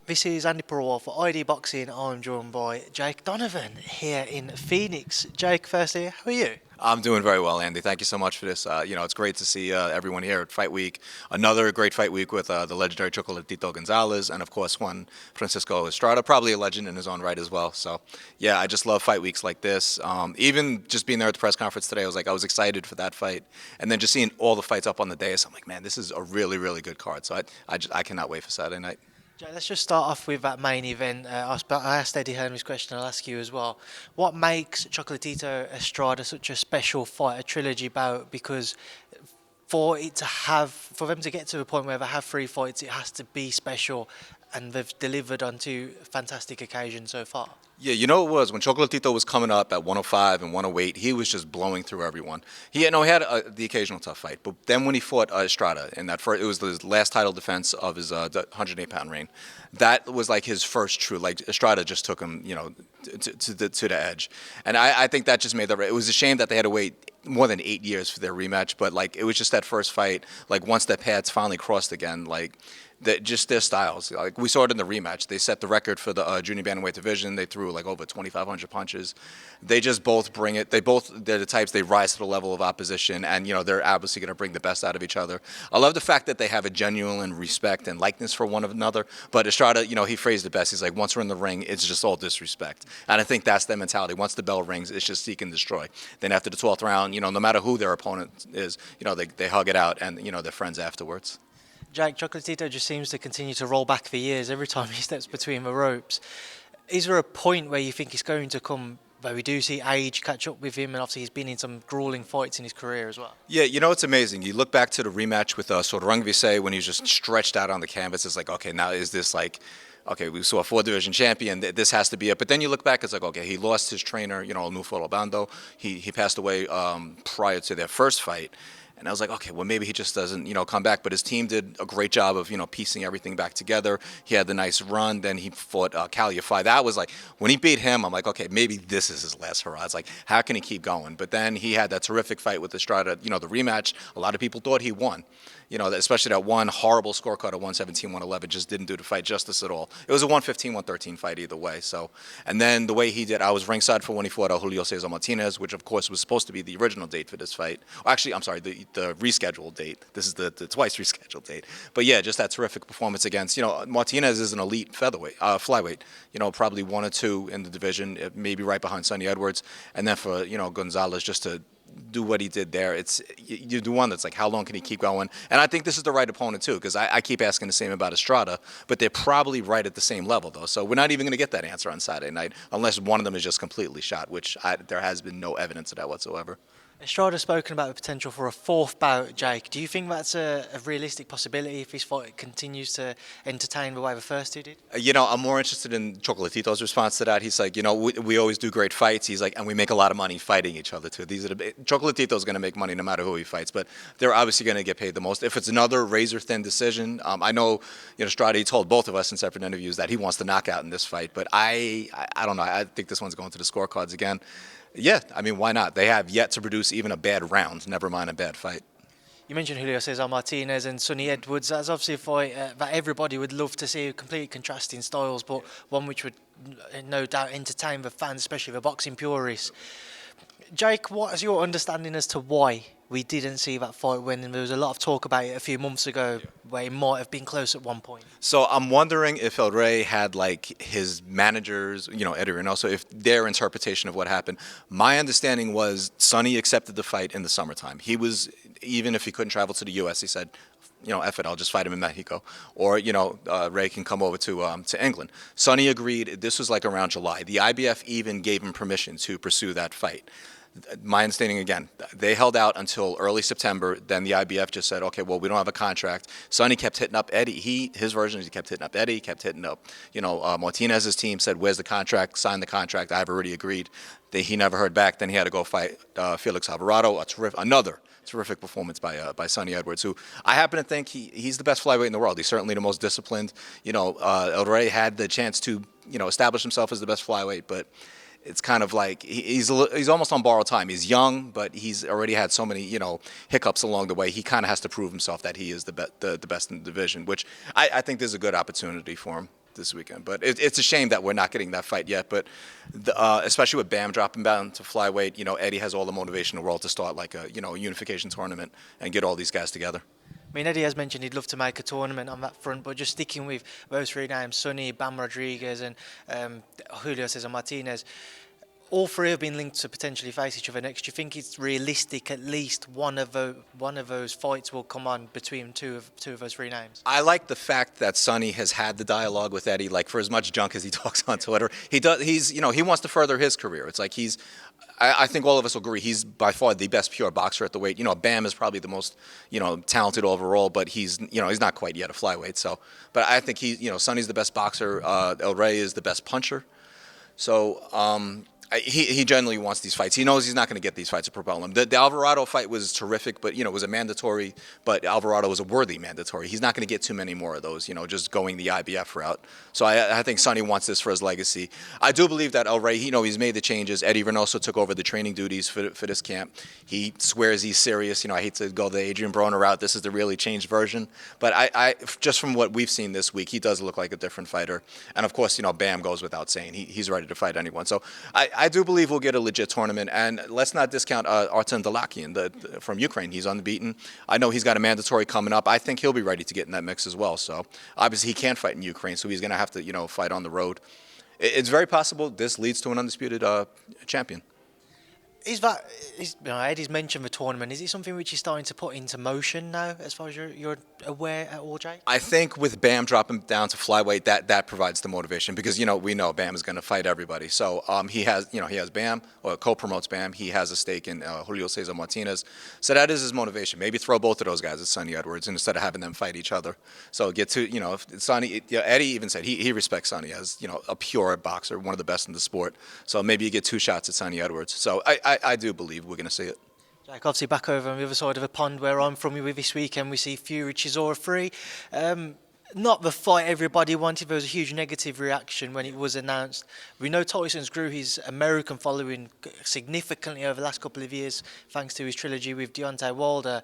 This is Andi Purewal for ID Boxing. I'm joined by Jake Donovan here in Phoenix. Jake, firstly, how are you? I'm doing very well, Andy. Thank you so much for this. It's great to see everyone here at Fight Week. Another great fight week with the legendary Chocolatito Gonzalez, and of course, one Francisco Estrada, probably a legend in his own right as well. So, yeah, I just love fight weeks like this. Even just being there at the press conference today, I was excited for that fight, and then just seeing all the fights up on the dais, I'm like, man, this is a really, really good card. So I cannot wait for Saturday night. Jake, let's just start off with that main event. I asked Eddie Hearn this question. I'll ask you as well. What makes Chocolatito Estrada such a special fight, a trilogy bout? Because for them to get to the point where they have three fights, it has to be special, and they've delivered on two fantastic occasions so far. Yeah, you know it was when Chocolatito was coming up at 105 and 108, he was just blowing through everyone. He had the occasional tough fight, but then when he fought Estrada in that first, it was his last title defense of his 108-pound reign. That was like his first true. Like Estrada just took him, to the edge, and I think that just made it was a shame that they had to wait more than 8 years for their rematch. But like it was just that first fight. Like once their paths finally crossed again, like. Just their styles. Like we saw it in the rematch. They set the record for the junior bantamweight division. They threw like over 2,500 punches. They just both bring it. They're the types. They rise to the level of opposition, and they're obviously going to bring the best out of each other. I love the fact that they have a genuine respect and likeness for one another. But Estrada, he phrased it best. He's like, once we're in the ring, it's just all disrespect, and I think that's their mentality. Once the bell rings, it's just seek and destroy. Then after the 12th round, no matter who their opponent is, they hug it out, and they're friends afterwards. Jake, Chocolatito just seems to continue to roll back the years every time he steps between the ropes. Is there a point where you think he's going to come, where we do see age catch up with him, and obviously he's been in some grueling fights in his career as well? Yeah, it's amazing. You look back to the rematch with Soderung when he was just stretched out on the canvas. It's like, okay, now is this like, okay, we saw a four-division champion. This has to be it. But then you look back, it's like, okay, he lost his trainer, Nufo Obando. He passed away prior to their first fight. And I was like, okay, well, maybe he just doesn't, come back. But his team did a great job of, piecing everything back together. He had the nice run. Then he fought Caliafy. That was like, when he beat him, I'm like, okay, maybe this is his last hurrah. It's like, how can he keep going? But then he had that terrific fight with Estrada, the rematch. A lot of people thought he won. Especially that one horrible scorecard of 117-111 just didn't do the fight justice at all. It was a 115-113 fight either way. So, and then the way he did, I was ringside for when he fought Julio Cesar Martinez, which of course was supposed to be the original date for this fight. Actually, I'm sorry, the rescheduled date. This is the twice rescheduled date. But yeah, just that terrific performance against, Martinez is an elite flyweight. Probably one or two in the division, maybe right behind Sonny Edwards. And then for, Gonzalez just to do what he did there, you do one that's like, how long can he keep going? And I think this is the right opponent too, because I keep asking the same about Estrada, but they're probably right at the same level though. So we're not even going to get that answer on Saturday night unless one of them is just completely shot, which there has been no evidence of that whatsoever. Estrada's spoken about the potential for a fourth bout, Jake. Do you think that's a realistic possibility if this fight continues to entertain the way the first two did? I'm more interested in Chocolatito's response to that. He's like, we always do great fights. He's like, and we make a lot of money fighting each other too. Chocolatito's going to make money no matter who he fights, but they're obviously going to get paid the most. If it's another razor-thin decision, I know, Estrada, he told both of us in separate interviews that he wants the knockout in this fight, but I don't know. I think this one's going to the scorecards again. Yeah, I mean, why not? They have yet to produce even a bad round, never mind a bad fight. You mentioned Julio Cesar Martinez and Sonny Edwards. That's obviously a fight that everybody would love to see, completely contrasting styles, but one which would no doubt entertain the fans, especially the boxing purists. Jake, what is your understanding as to why we didn't see that fight when there was a lot of talk about it a few months ago, where it might have been close at one point? So I'm wondering if El Rey had like his managers, Eddie Reynoso, if their interpretation of what happened. My understanding was Sonny accepted the fight in the summertime. He was, even if he couldn't travel to the U.S., he said, F it, I'll just fight him in Mexico. Or, Ray can come over to England. Sonny agreed. This was like around July. The IBF even gave him permission to pursue that fight. My understanding, again, they held out until early September. Then the IBF just said, okay, well, we don't have a contract. Sonny kept hitting up Eddie. His version is he kept hitting up Eddie, kept hitting up, Martinez's team, said, where's the contract? Sign the contract. I've already agreed. He never heard back. Then he had to go fight Felix Alvarado, another terrific performance by Sonny Edwards, who I happen to think he's the best flyweight in the world. He's certainly the most disciplined. El Rey had the chance to, establish himself as the best flyweight, but it's kind of like he's almost on borrowed time. He's young, but he's already had so many hiccups along the way. He kind of has to prove himself that he is the best in the division, which I think there's a good opportunity for him. this weekend. But it's a shame that we're not getting that fight yet. But especially with Bam dropping down to flyweight, Eddie has all the motivation in the world to start like a unification tournament and get all these guys together. I mean, Eddie has mentioned he'd love to make a tournament on that front, but just sticking with those three names, Sonny, Bam Rodriguez and Julio Cesar Martinez, all three have been linked to potentially face each other next. Do you think it's realistic at least one of those fights will come on between two of those three names? I like the fact that Sonny has had the dialogue with Eddie. Like, for as much junk as he talks on Twitter, he does. He wants to further his career. It's like I think all of us will agree he's by far the best pure boxer at the weight. Bam is probably the most talented overall, but he's not quite yet a flyweight. So, but I think Sonny's the best boxer. El Rey is the best puncher. So. He generally wants these fights. He knows he's not going to get these fights to propel him. The Alvarado fight was terrific, but it was a mandatory. But Alvarado was a worthy mandatory. He's not going to get too many more of those. Just going the IBF route. So I think Sonny wants this for his legacy. I do believe that El Rey, he's made the changes. Eddie Reynoso took over the training duties for this camp. He swears he's serious. I hate to go the Adrian Broner route. This is the really changed version. But I just from what we've seen this week, he does look like a different fighter. And of course, Bam goes without saying. He's ready to fight anyone. So I do believe we'll get a legit tournament, and let's not discount Artem Dalakian from Ukraine. He's unbeaten. I know he's got a mandatory coming up. I think he'll be ready to get in that mix as well. So obviously he can't fight in Ukraine, so he's going to have to fight on the road. It's very possible this leads to an undisputed champion. Eddie's mentioned the tournament. Is it something which he's starting to put into motion now, as far as you're aware at all, Jake? I think with Bam dropping down to flyweight, that provides the motivation because we know Bam is going to fight everybody. So he has Bam, or co-promotes Bam. He has a stake in Julio Cesar Martinez. So that is his motivation. Maybe throw both of those guys at Sonny Edwards instead of having them fight each other. So get to if Sonny. Eddie even said he respects Sonny as a pure boxer, one of the best in the sport. So maybe you get two shots at Sonny Edwards. So I do believe we're going to see it. Jack, obviously back over on the other side of the pond where I'm from with this weekend, we see Fury-Chisora 3. Not the fight everybody wanted. There was a huge negative reaction when it was announced. We know Tyson's grew his American following significantly over the last couple of years thanks to his trilogy with Deontay Wilder.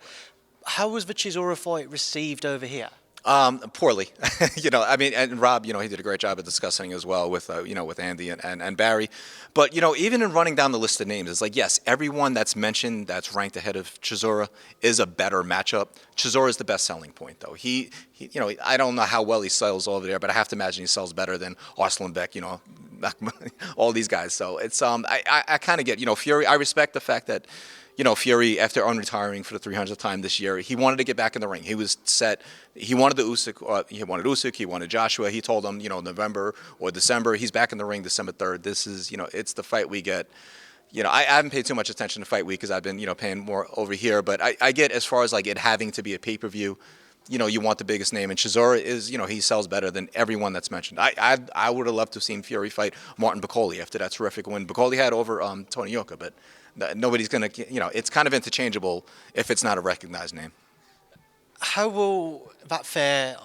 How was the Chisora fight received over here? Poorly, and Rob, he did a great job of discussing as well with, with Andy and Barry. But, even in running down the list of names, it's like, yes, everyone that's mentioned that's ranked ahead of Chisora is a better matchup. Chisora is the best selling point, though. He I don't know how well he sells over there, but I have to imagine he sells better than Arslanbek, all these guys. So it's, I kind of get, Fury. I respect the fact that, Fury, after unretiring for the 300th time this year, he wanted to get back in the ring. He was set. He wanted Usyk, he wanted Joshua. He told him, November or December. He's back in the ring December 3rd. This is, it's the fight we get. I haven't paid too much attention to fight week because I've been, paying more over here. But I get as far as like it having to be a pay-per-view. You want the biggest name, and Chisora is, he sells better than everyone that's mentioned. I would have loved to have seen Fury fight Martin Bakoli after that terrific win Bakoli had over Tony Yoka, but nobody's going to, it's kind of interchangeable if it's not a recognized name. How will that fare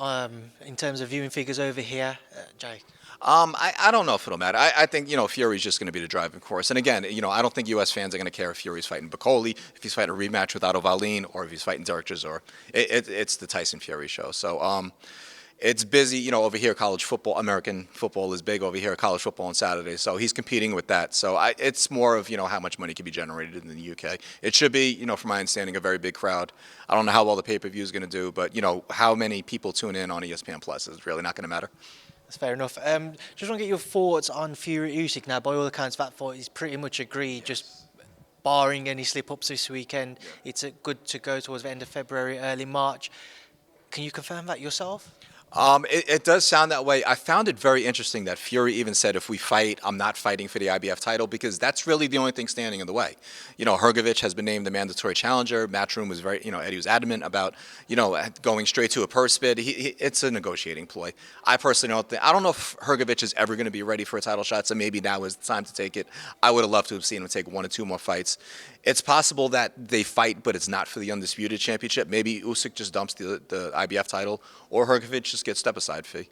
in terms of viewing figures over here, Jake? I don't know if it'll matter. I think, Fury's just going to be the driving force. And again, I don't think U.S. fans are going to care if Fury's fighting Bakoli, if he's fighting a rematch with Otto Wallin, or if he's fighting Derek Chisora. It's the Tyson Fury show. So it's busy, over here, college football, American football is big over here, college football on Saturday. So he's competing with that. So it's more of, how much money can be generated in the UK. It should be, from my understanding, a very big crowd. I don't know how well the pay-per-view is going to do, but, how many people tune in on ESPN Plus is really not going to matter. That's fair enough. Just want to get your thoughts on Fury-Usyk. Now, by all accounts, that fight is pretty much agreed, just barring any slip-ups this weekend. It's good to go towards the end of February, early March. Can you confirm that yourself? It does sound that way. I found it very interesting that Fury even said, if we fight, I'm not fighting for the IBF title, because that's really the only thing standing in the way. Hrgovic has been named the mandatory challenger. Matchroom was very, Eddie was adamant about, going straight to a purse bid. It's a negotiating ploy. I personally I don't know if Hrgovic is ever going to be ready for a title shot, so maybe now is the time to take it. I would have loved to have seen him take one or two more fights. It's possible that they fight, but it's not for the undisputed championship. Maybe Usyk just dumps the IBF title, or Hrgovic just gets step-aside fee.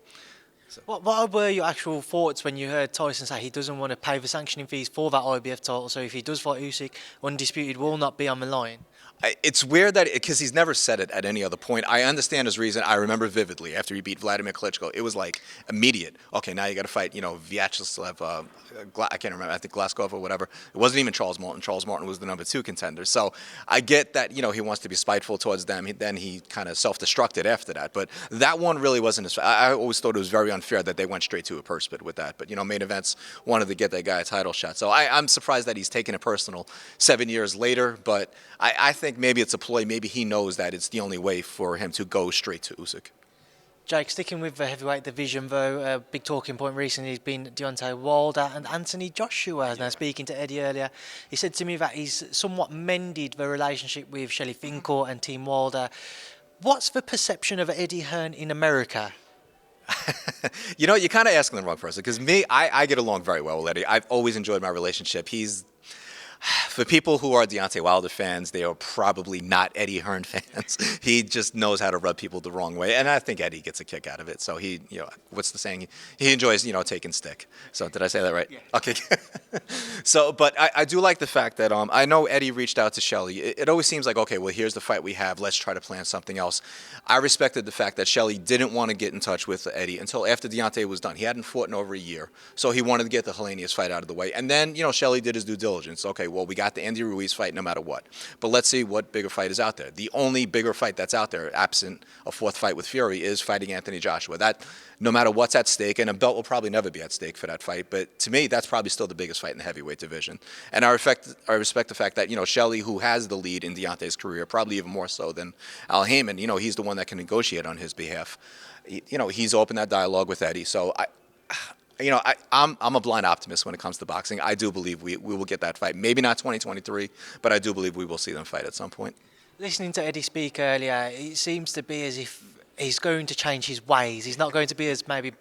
So. What were your actual thoughts when you heard Tyson say he doesn't want to pay the sanctioning fees for that IBF title, so if he does fight Usyk, undisputed will not be on the line? It's weird that because he's never said it at any other point. I understand his reason. I remember vividly after he beat Vladimir Klitschko, it was like immediate. Okay, now you got to fight, Vyacheslav. I can't remember. I think Glaskov or whatever. It wasn't even Charles Martin. Charles Martin was the number 2 contender. So I get that he wants to be spiteful towards them. Then he kind of self-destructed after that. But that one really wasn't as. I always thought it was very unfair that they went straight to a purse bid with that. But main events wanted to get that guy a title shot. So I'm surprised that he's taking it personal 7 years later. But I think maybe it's a ploy. Maybe he knows that it's the only way for him to go straight to Usyk. Jake, sticking with the heavyweight division, though, a big talking point recently has been Deontay Wilder and Anthony Joshua. Now, speaking to Eddie earlier, he said to me that he's somewhat mended the relationship with Shelley Finkel and Team Wilder. What's the perception of Eddie Hearn in America? You're kind of asking the wrong person, because I get along very well with Eddie. I've always enjoyed my relationship. For people who are Deontay Wilder fans, they are probably not Eddie Hearn fans. He just knows how to rub people the wrong way, and I think Eddie gets a kick out of it. So what's the saying? He enjoys, taking stick. So did I say that right? Yeah. Okay. So, but I do like the fact that I know Eddie reached out to Shelley. It always seems like, okay, well, here's the fight we have. Let's try to plan something else. I respected the fact that Shelley didn't want to get in touch with Eddie until after Deontay was done. He hadn't fought in over a year, so he wanted to get the Helenius fight out of the way. And then, Shelley did his due diligence. Okay, well, we got the Andy Ruiz fight no matter what. But let's see what bigger fight is out there. The only bigger fight that's out there, absent a 4th fight with Fury, is fighting Anthony Joshua. That, no matter what's at stake, and a belt will probably never be at stake for that fight, but to me, that's probably still the biggest fight in the heavyweight division. And I respect the fact that, Shelley, who has the lead in Deontay's career, probably even more so than Al Heyman, he's the one that can negotiate on his behalf. He's opened that dialogue with Eddie. So I'm a blind optimist when it comes to boxing. I do believe we will get that fight. Maybe not 2023, but I do believe we will see them fight at some point. Listening to Eddie speak earlier, it seems to be as if he's going to change his ways. He's not going to be as maybe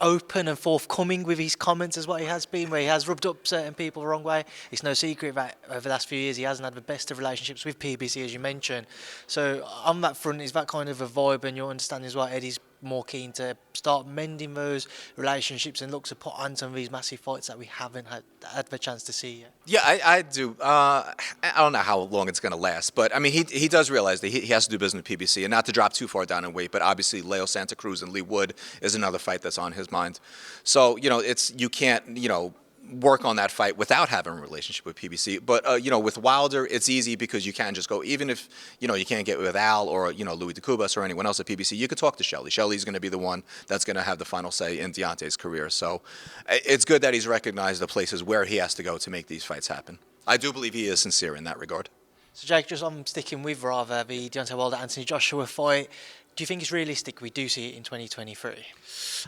open and forthcoming with his comments as what he has been, where he has rubbed up certain people the wrong way. It's no secret that over the last few years he hasn't had the best of relationships with PBC, as you mentioned. So on that front, is that kind of a vibe, and your understanding is why Eddie's more keen to start mending those relationships and look to put on some of these massive fights that we haven't had the chance to see yet? Yeah, I do. I don't know how long it's going to last, but I mean, he does realize that he has to do business with PBC, and not to drop too far down in weight, but obviously Leo Santa Cruz and Lee Wood is another fight that's on his mind. So, you can't, work on that fight without having a relationship with PBC. But, with Wilder, it's easy because you can just go, even if, you can't get with Al or, Louis DeCubas or anyone else at PBC, you could talk to Shelley. Shelley's going to be the one that's going to have the final say in Deontay's career. So it's good that he's recognized the places where he has to go to make these fights happen. I do believe he is sincere in that regard. So, Jake, I'm sticking with rather the Deontay Wilder-Anthony Joshua fight. Do you think it's realistic we do see it in 2023?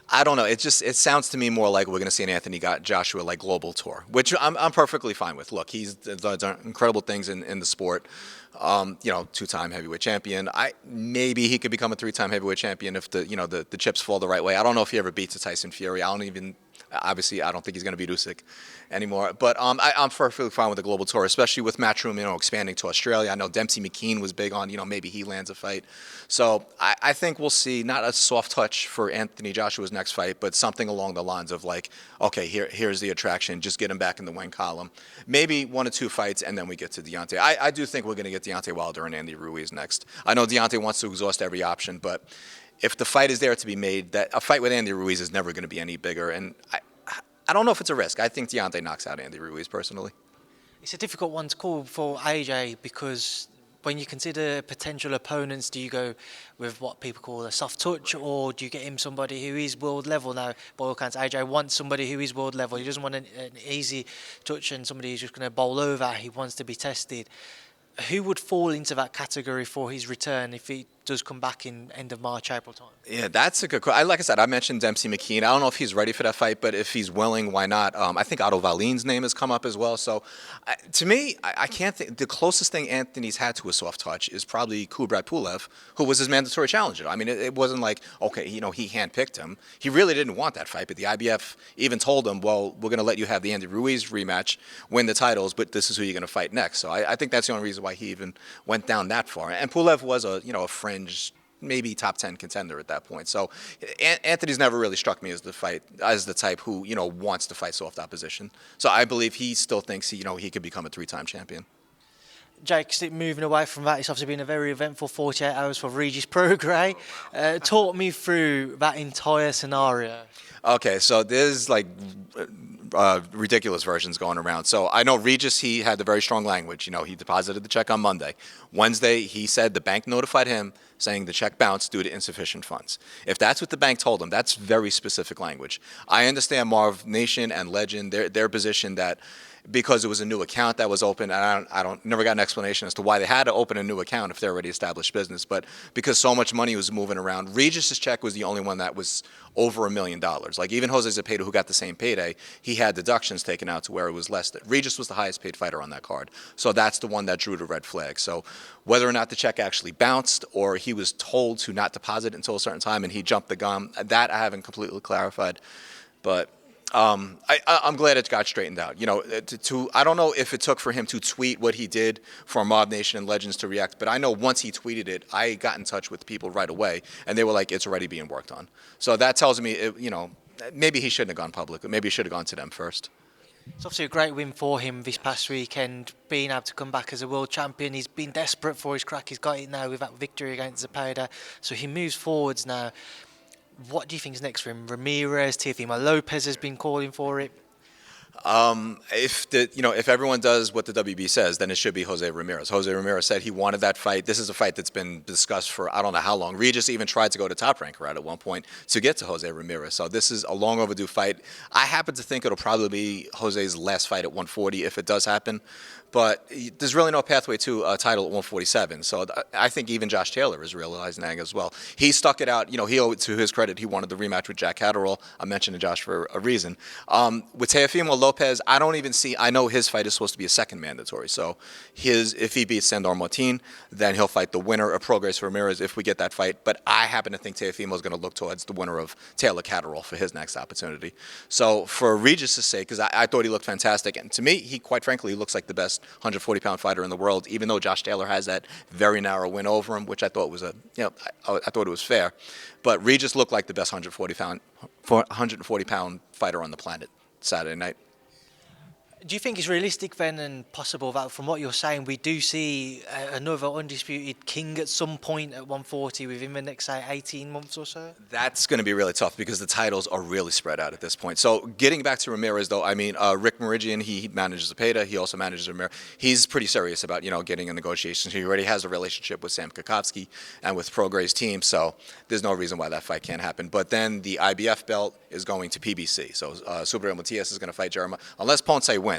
I don't know. It sounds to me more like we're going to see an Anthony Joshua global tour, which I'm perfectly fine with. Look, he's done incredible things in the sport. 2-time heavyweight champion. Maybe he could become a 3-time heavyweight champion if the chips fall the right way. I don't know if he ever beats a Tyson Fury. Obviously, I don't think he's going to beat Usyk anymore. But I'm perfectly fine with the global tour, especially with Matchroom, expanding to Australia. I know Dempsey McKean was big on, maybe he lands a fight. So I think we'll see not a soft touch for Anthony Joshua's next fight, but something along the lines of okay, here's the attraction. Just get him back in the win column. Maybe 1 or 2 fights, and then we get to Deontay. I do think we're going to get Deontay Wilder and Andy Ruiz next. I know Deontay wants to exhaust every option, but if the fight is there to be made, that a fight with Andy Ruiz is never going to be any bigger. And I don't know if it's a risk. I think Deontay knocks out Andy Ruiz personally. It's a difficult one to call for AJ because when you consider potential opponents, do you go with what people call a soft touch, or do you get him somebody who is world level? Now, by all accounts, AJ wants somebody who is world level. He doesn't want an easy touch and somebody who's just going to bowl over. He wants to be tested. Who would fall into that category for his return if he does come back in end of March, April time? Yeah, that's a good question. Like I said, I mentioned Dempsey McKean. I don't know if he's ready for that fight, but if he's willing, why not? I think Otto Valin's name has come up as well. So to me, I can't think. The closest thing Anthony's had to a soft touch is probably Kubrat Pulev, who was his mandatory challenger. I mean, it wasn't like, okay, he handpicked him. He really didn't want that fight, but the IBF even told him, well, we're going to let you have the Andy Ruiz rematch, win the titles, but this is who you're going to fight next. So I think that's the only reason why he even went down that far. And Pulev was a fringe, maybe top 10 contender at that point. So Anthony's never really struck me as the type who wants to fight soft opposition. So I believe he still thinks he could become a 3-time champion. Jake, moving away from that, it's obviously been a very eventful 48 hours for Regis Prograis. Talk me through that entire scenario. Okay, so there's like ridiculous versions going around. So I know Regis, he had the very strong language. You know, he deposited the check on Monday. Wednesday, he said the bank notified him saying the check bounced due to insufficient funds. If that's what the bank told him, that's very specific language. I understand Marv Nation and Legend, their position that because it was a new account that was open, and I don't never got an explanation as to why they had to open a new account if they're already established business. But because so much money was moving around, Regis's check was the only one that was over $1 million. Like even Jose Zepeda, who got the same payday, he had deductions taken out to where it was less. Regis was the highest paid fighter on that card, so that's the one that drew the red flag. So whether or not the check actually bounced or he was told to not deposit until a certain time and he jumped the gun, that I haven't completely clarified, but. I'm glad it got straightened out. You know, I don't know if it took for him to tweet what he did for Mob Nation and Legends to react, but I know once he tweeted it, I got in touch with people right away, and they were like, it's already being worked on. So that tells me, you know, maybe he shouldn't have gone public, but maybe he should have gone to them first. It's obviously a great win for him this past weekend, being able to come back as a world champion. He's been desperate for his crack. He's got it now with that victory against Zepeda. So he moves forwards now. What do you think is next for him? Ramirez, Teofimo Lopez has been calling for it. If everyone does what the WB says, then it should be Jose Ramirez. Jose Ramirez said he wanted that fight. This is a fight that's been discussed for I don't know how long. Regis even tried to go to Top Rank at one point to get to Jose Ramirez. So this is a long overdue fight. I happen to think it'll probably be Jose's last fight at 140 if it does happen. But there's really no pathway to a title at 147. So I think even Josh Taylor is realizing that as well. He stuck it out. You know, to his credit, he wanted the rematch with Jack Catterall. I'm mentioning Josh for a reason. With Teofimo Lopez, I don't even see. I know his fight is supposed to be a second mandatory. So if he beats Sandor Martin, then he'll fight the winner of Prograis Ramirez if we get that fight. But I happen to think Teofimo is going to look towards the winner of Taylor Catterall for his next opportunity. So for Regis' sake, because I thought he looked fantastic, and to me, he quite frankly he looks like the best 140-pound fighter in the world, even though Josh Taylor has that very narrow win over him, which I thought was I thought it was fair. But Regis looked like the best 140-pound fighter on the planet Saturday night. Do you think it's realistic then and possible that from what you're saying we do see another undisputed king at some point at 140 within the next, say, 18 months or so? That's going to be really tough because the titles are really spread out at this point. So getting back to Ramirez, though, I mean, Rick Meridian, he manages Zepeda. He also manages Ramirez. He's pretty serious about, getting in negotiations. He already has a relationship with Sam Kokowski and with Prograis' team, so there's no reason why that fight can't happen. But then the IBF belt is going to PBC. So Subriel Matias is going to fight Jeremiah. Unless Ponce wins,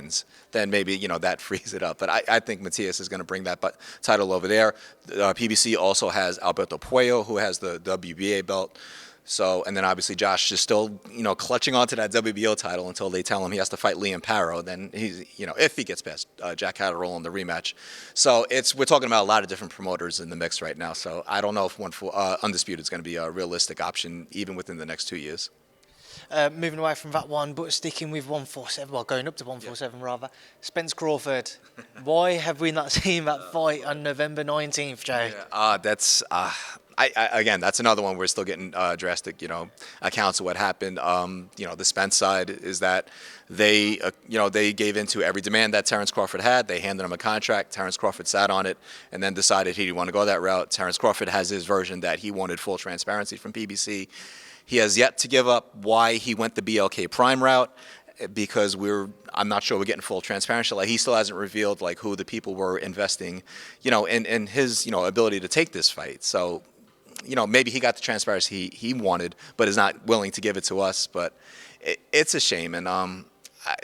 then maybe that frees it up. But I think Matias is going to bring that title over there. PBC also has Alberto Puello, who has the WBA belt. So, and then obviously Josh is still clutching onto that WBO title until they tell him he has to fight Liam Paro. Then he's if he gets past Jack Catterall in the rematch. So we're talking about a lot of different promoters in the mix right now. So I don't know if undisputed is going to be a realistic option even within the next 2 years. Moving away from that one, but sticking with 147, well, going up to 147 rather. Spence-Crawford. Why have we not seen that fight on November 19th, Jay? That's again, that's another one we're still getting drastic, accounts of what happened. The Spence side is that they gave into every demand that Terence Crawford had. They handed him a contract. Terence Crawford sat on it and then decided he didn't want to go that route. Terence Crawford has his version that he wanted full transparency from PBC. He has yet to give up why he went the BLK Prime route because I'm not sure we're getting full transparency. Like he still hasn't revealed who the people were investing, in his ability to take this fight. So, maybe he got the transparency he wanted, but is not willing to give it to us. But it's a shame, and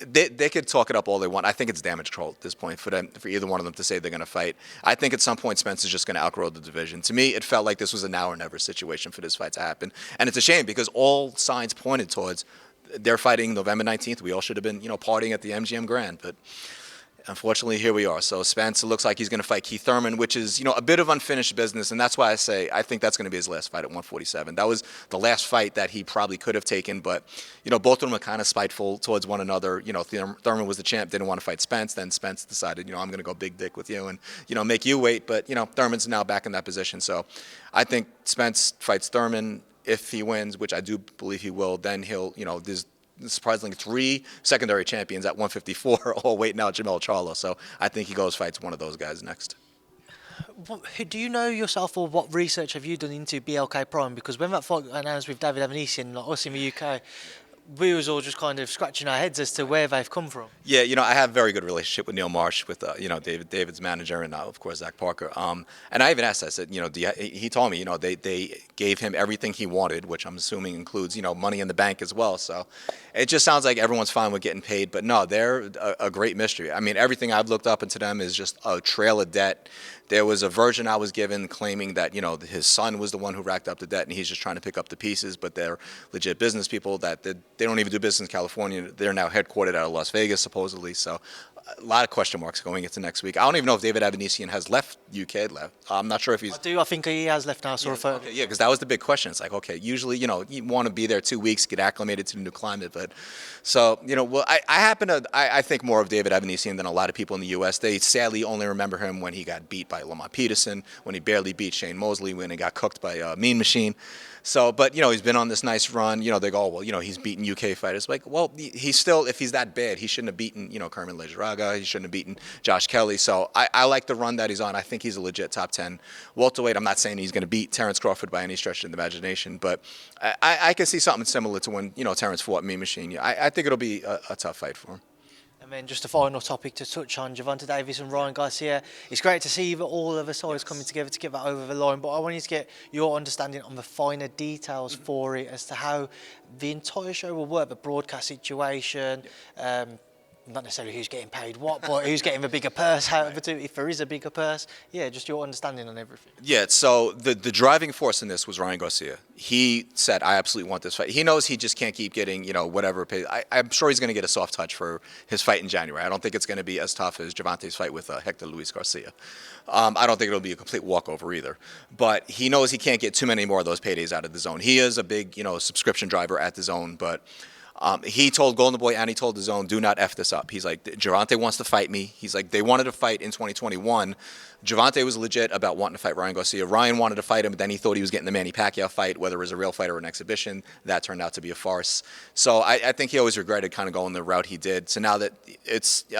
they could talk it up all they want. I think it's damage control at this point for either one of them to say they're going to fight. I think at some point Spence is just going to outgrow the division. To me, it felt like this was a now or never situation for this fight to happen, and it's a shame because all signs pointed towards they're fighting November 19th. We all should have been partying at the MGM Grand, but unfortunately, here we are. So Spence, it looks like he's going to fight Keith Thurman, which is, a bit of unfinished business, and that's why I say I think that's going to be his last fight at 147. That was the last fight that he probably could have taken, but, both of them are kind of spiteful towards one another. Thurman was the champ, didn't want to fight Spence. Then Spence decided, I'm going to go big dick with you and, make you wait. But, Thurman's now back in that position. So I think Spence fights Thurman. If he wins, which I do believe he will, then he'll, there's surprisingly 3 secondary champions at 154 all waiting out Jamel Charlo. So I think he goes fights one of those guys next. Do you know yourself, or what research have you done into BLK Prime? Because when that fight announced with David Avanesian, like us in the UK, we was all just kind of scratching our heads as to where they've come from. Yeah, I have a very good relationship with Neil Marsh, with David's manager, and of course Zach Parker. And I even asked, I said, he told me, they gave him everything he wanted, which I'm assuming includes, money in the bank as well. So it just sounds like everyone's fine with getting paid, but no, they're a great mystery. I mean, everything I've looked up into them is just a trail of debt. There was a version I was given claiming that, his son was the one who racked up the debt and he's just trying to pick up the pieces, but they're legit business people that they don't even do business in California. They're now headquartered out of Las Vegas, supposedly. So a lot of question marks going into next week. I don't even know if David Avanesian has left UK. I'm not sure if he's... I think he has left now. Okay, yeah, because that was the big question. It's like, okay, usually, you want to be there 2 weeks, get acclimated to the new climate. But so, well, I think more of David Avanesian than a lot of people in the U.S. They sadly only remember him when he got beat by Lamont Peterson, when he barely beat Shane Mosley, when he got cooked by Mean Machine. So, but, he's been on this nice run. They go, well, he's beaten UK fighters. Like, well, he's still, if he's that bad, he shouldn't have beaten, Kerman Lejaraga. He shouldn't have beaten Josh Kelly. So I like the run that he's on. I think he's a legit top 10 welterweight. I'm not saying he's going to beat Terence Crawford by any stretch of the imagination, but I can see something similar to when, Terence fought Mean Machine. I think it'll be a tough fight for him. And then just a final topic to touch on, Gervonta Davis and Ryan Garcia. It's great to see that all of the sides coming together to get that over the line, but I wanted to get your understanding on the finer details for it as to how the entire show will work, the broadcast situation, not necessarily who's getting paid what, but who's getting the bigger purse out of the two, if there is a bigger purse. Yeah, just your understanding on everything. Yeah, so the driving force in this was Ryan Garcia. He said, I absolutely want this fight. He knows he just can't keep getting, whatever paid. I'm sure he's going to get a soft touch for his fight in January. I don't think it's going to be as tough as Gervonta's fight with Hector Luis Garcia. I don't think it'll be a complete walkover either. But he knows he can't get too many more of those paydays out of the zone. He is a big, subscription driver at the zone, but he told Golden Boy and he told the zone, do not F this up. He's like, Gervonta wants to fight me. He's like, they wanted to fight in 2021. Gervonta was legit about wanting to fight Ryan Garcia. Ryan wanted to fight him, but then he thought he was getting the Manny Pacquiao fight, whether it was a real fight or an exhibition. That turned out to be a farce. So I think he always regretted kind of going the route he did. So now that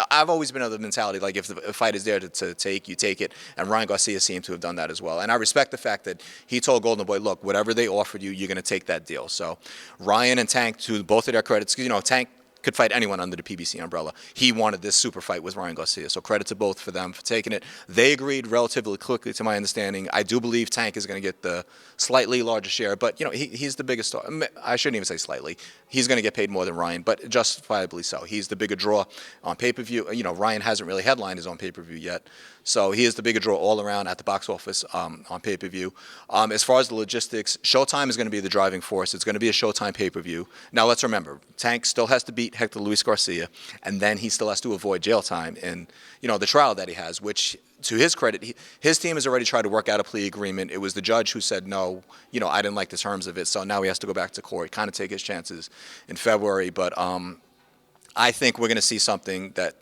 I've always been of the mentality, like if the fight is there to take, you take it. And Ryan Garcia seemed to have done that as well. And I respect the fact that he told Golden Boy, look, whatever they offered you, you're going to take that deal. So Ryan and Tank, to both of their credits, Tank could fight anyone under the PBC umbrella. He wanted this super fight with Ryan Garcia. So credit to both for them for taking it. They agreed relatively quickly, to my understanding. I do believe Tank is going to get the slightly larger share, but he's the biggest star. I shouldn't even say slightly. He's going to get paid more than Ryan, but justifiably so. He's the bigger draw on pay-per-view. Ryan hasn't really headlined his own pay-per-view yet. So he is the bigger draw all around at the box office on pay-per-view. As far as the logistics, Showtime is going to be the driving force. It's going to be a Showtime pay-per-view. Now let's remember, Tank still has to beat Hector Luis Garcia, and then he still has to avoid jail time in the trial that he has, which, to his credit, his team has already tried to work out a plea agreement. It was the judge who said, no, I didn't like the terms of it, so now he has to go back to court, kind of take his chances in February. But I think we're going to see something that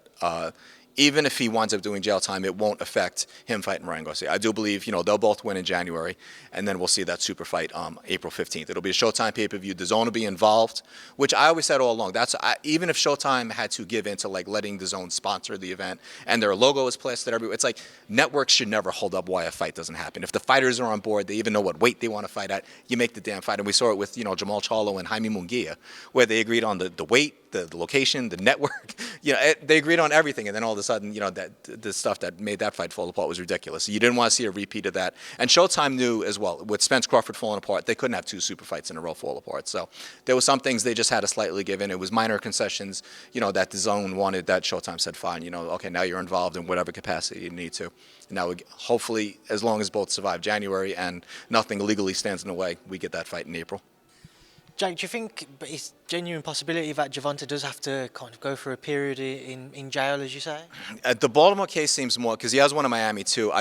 even if he winds up doing jail time, it won't affect him fighting Ryan Garcia. I do believe, they'll both win in January, and then we'll see that super fight April 15th. It'll be a Showtime pay-per-view. DAZN will be involved, which I always said all along. Even if Showtime had to give in to letting DAZN sponsor the event, and their logo is plastered everywhere, it's like networks should never hold up why a fight doesn't happen. If the fighters are on board, they even know what weight they want to fight at, you make the damn fight. And we saw it with, Jamal Charlo and Jaime Munguia, where they agreed on the weight, the location, the network. They agreed on everything, and then all of a sudden, that the stuff that made that fight fall apart was ridiculous. So you didn't want to see a repeat of that. And Showtime knew as well, with Spence-Crawford falling apart, they couldn't have 2 super fights in a row fall apart. So there were some things they just had to slightly give in. It was minor concessions, that the zone wanted, that Showtime said, fine, okay, now you're involved in whatever capacity you need to. Now, hopefully, as long as both survive January and nothing legally stands in the way, we get that fight in April. Jake, do you think it's a genuine possibility that Gervonta does have to kind of go for a period in jail, as you say? The Baltimore case seems more, because he has one in Miami too.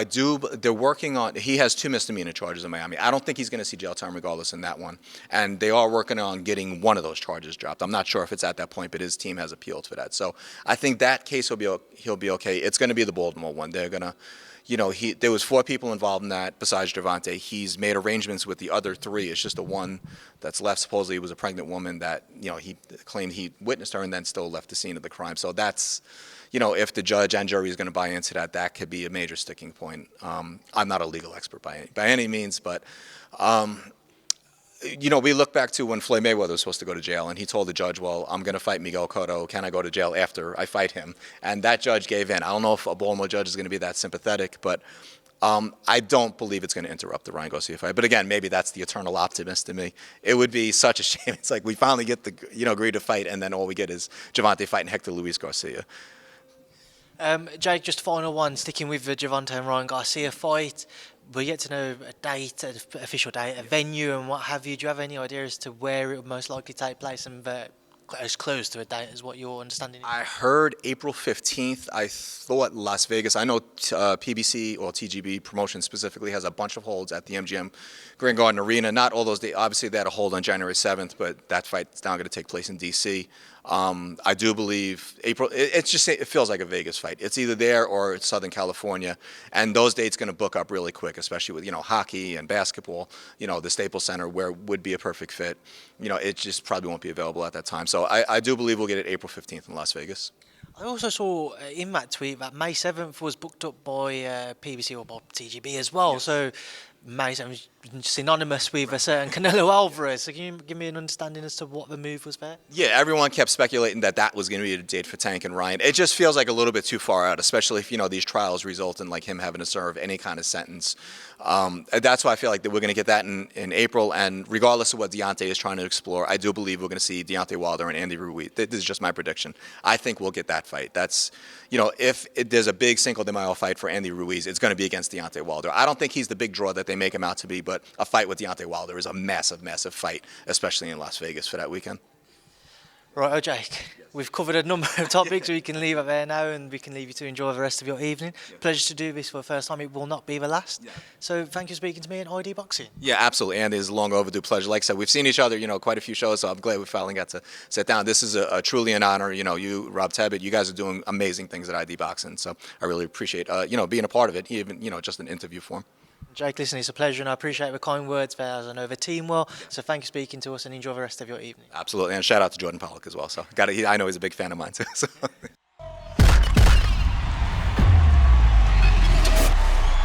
They're working on, he has 2 misdemeanor charges in Miami. I don't think he's going to see jail time regardless in that one. And they are working on getting one of those charges dropped. I'm not sure if it's at that point, but his team has appealed for that. So I think that case he'll be okay. It's going to be the Baltimore one. They're going to, there was 4 people involved in that besides Gervonta. He's made arrangements with the other 3. It's just the one that's left. Supposedly it was a pregnant woman that, he claimed he witnessed her and then still left the scene of the crime. So that's, if the judge and jury is going to buy into that, that could be a major sticking point. I'm not a legal expert by any means, but we look back to when Floyd Mayweather was supposed to go to jail, and he told the judge, well, I'm going to fight Miguel Cotto. Can I go to jail after I fight him? And that judge gave in. I don't know if a Baltimore judge is going to be that sympathetic, but I don't believe it's going to interrupt the Ryan Garcia fight. But again, maybe that's the eternal optimist in me. It would be such a shame. It's like we finally get the, agree to fight, and then all we get is Gervonta fighting Hector Luis Garcia. Jake, just final one, sticking with the Gervonta and Ryan Garcia fight. We get to know a date, an official date, a venue and what have you. Do you have any idea as to where it would most likely take place and as close to a date as what your understanding is? I heard April 15th. I thought Las Vegas. I know PBC or TGB Promotion specifically has a bunch of holds at the MGM Grand Garden Arena. Not all those days. Obviously, they had a hold on January 7th, but that fight's now going to take place in D.C. I do believe April. It feels like a Vegas fight. It's either there or it's Southern California, and those dates going to book up really quick, especially with hockey and basketball. The Staples Center where would be a perfect fit. It just probably won't be available at that time. So I do believe we'll get it April 15th in Las Vegas. I also saw in that tweet that May 7th was booked up by PBC or by TGB as well. Yes. So May 7th synonymous with a certain Canelo Alvarez. So can you give me an understanding as to what the move was there? Yeah, everyone kept speculating that was going to be the date for Tank and Ryan. It just feels like a little bit too far out, especially if these trials result in like him having to serve any kind of sentence. That's why I feel like that we're going to get that in April. And regardless of what Deontay is trying to explore, I do believe we're going to see Deontay Wilder and Andy Ruiz. This is just my prediction. I think we'll get that fight. That's if there's a big Cinco de Mayo fight for Andy Ruiz, it's going to be against Deontay Wilder. I don't think he's the big draw that they make him out to be, but a fight with Deontay Wilder is a massive, massive fight, especially in Las Vegas for that weekend. Right, Jake, we've covered a number of topics. We can leave it there now and we can leave you to enjoy the rest of your evening. Pleasure to do this for the first time. It will not be the last. So thank you for speaking to me in ID Boxing. Yeah, absolutely. And it's a long overdue pleasure. Like I said, we've seen each other, quite a few shows, so I'm glad we finally got to sit down. This is a truly an honor. You, Rob Tebbett, you guys are doing amazing things at ID Boxing, so I really appreciate, being a part of it, even, just an interview form. Jake, listen, it's a pleasure, and I appreciate the kind words there, as I know the team well. So thank you for speaking to us, and enjoy the rest of your evening. Absolutely, and shout out to Jordan Pollock as well. So I know he's a big fan of mine too. So.